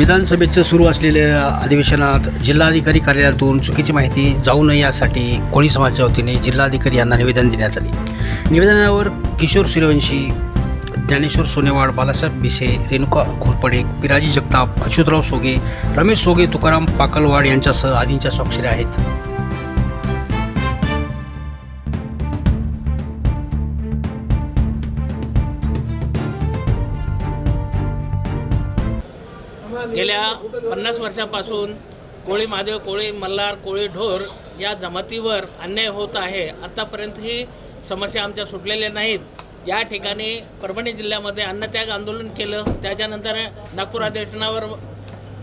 विधानसभेचं सुरू असलेल्या अधिवेशनात जिल्हाधिकारी कार्यालयातून चुकीची माहिती जाऊ नये यासाठी कोळी समाजाच्या वतीने जिल्हाधिकारी यांना निवेदन देण्यात आले। निवेदनावर किशोर सूर्यवंशी, ज्ञानेश्वर सोनेवाड, बालासाहेब भिसे, रेणुका घोरपडे, पिराजी जगताप, अच्युतराव सोगे, रमेश सोगे, तुकाराम पाकलवाड यांच्यासह आदींच्या स्वाक्षऱ्या आहेत। गेल्या 50 वर्षापासून कोळी महादेव, कोळी मल्हार, कोळी ढोर या जमातीवर अन्याय होत आहे। आतापर्यंत ही समस्या आमच्या सुटलेल्या नाहीत। या ठिकाणी परभणी जिल्ह्यामध्ये अन्नत्याग आंदोलन केलं, त्याच्यानंतर नागपूर अधिवेशनावर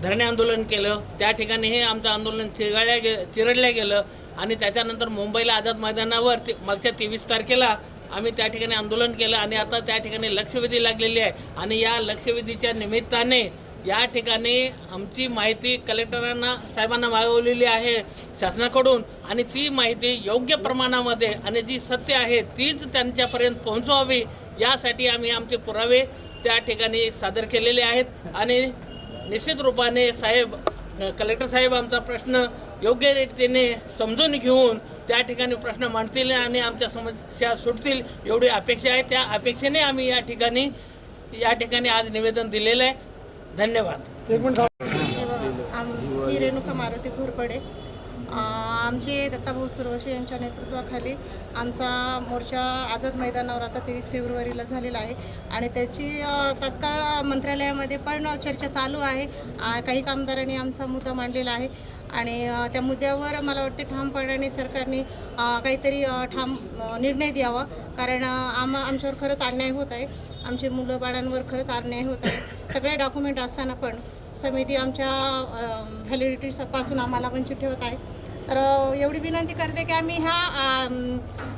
धरणे आंदोलन केलं, त्या ठिकाणीही आमचं आंदोलन चिरडल्या गेलं आणि त्याच्यानंतर मुंबईला आझाद मैदानावर मागच्या 23 तारखेला आम्ही त्या ठिकाणी आंदोलन केलं आणि आता त्या ठिकाणी लक्षवेधी लागलेली आहे आणि या लक्षवेधीच्या निमित्ताने या ठिकाणी आमची माहिती कलेक्टरांना साहेबांना मागवलेली आहे शासनाकडून आणि ती माहिती योग्य प्रमाणामध्ये आणि जी सत्य आहे तीच त्यांच्यापर्यंत पोहोचवावी यासाठी आम्ही आमचे पुरावे त्या ठिकाणी सादर केलेले आहेत आणि निश्चित रूपाने कलेक्टर साहेब आमचा प्रश्न योग्य रीतीने समजून घेऊन त्या ठिकाणी प्रश्न मांडतील आणि आमच्या समस्या सुटतील एवढी अपेक्षा आहे। त्या अपेक्षेने आम्ही या ठिकाणी आज निवेदन दिलेलं आहे। धन्यवाद। मी रेणुका मारुती घोरपडे, आमचे दत्ताभाऊ सुरवशी यांच्या नेतृत्वाखाली आमचा मोर्चा आझाद मैदानावर आता 23 फेब्रुवारीला झालेला आहे आणि त्याची तत्काळ मंत्रालयामध्ये पण चर्चा चालू आहे। काही कामगारांनी आमचा मुद्दा मांडलेला आहे आणि त्या मुद्द्यावर मला वाटते ठामपणाने सरकारने काहीतरी ठाम निर्णय द्यावा, कारण आमच्यावर खरंच अन्याय होत आहे। आमचे मुलं बाळांवर खरंच अन्याय होत आहे। सगळे डॉक्युमेंट असताना पण समिती आमच्या व्हॅलिडिटीपासून आम्हाला वंचित ठेवत आहे। तर एवढी विनंती करते की आम्ही ह्या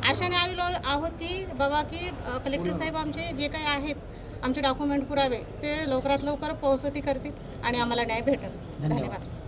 आशाने आलेलो आहोत की बाबा की कलेक्टर साहेब आमचे जे काही आहेत आमचे डॉक्युमेंट पुरावे ते लवकरात लवकर पोहोचती करतील आणि आम्हाला न्याय भेटेल। धन्यवाद।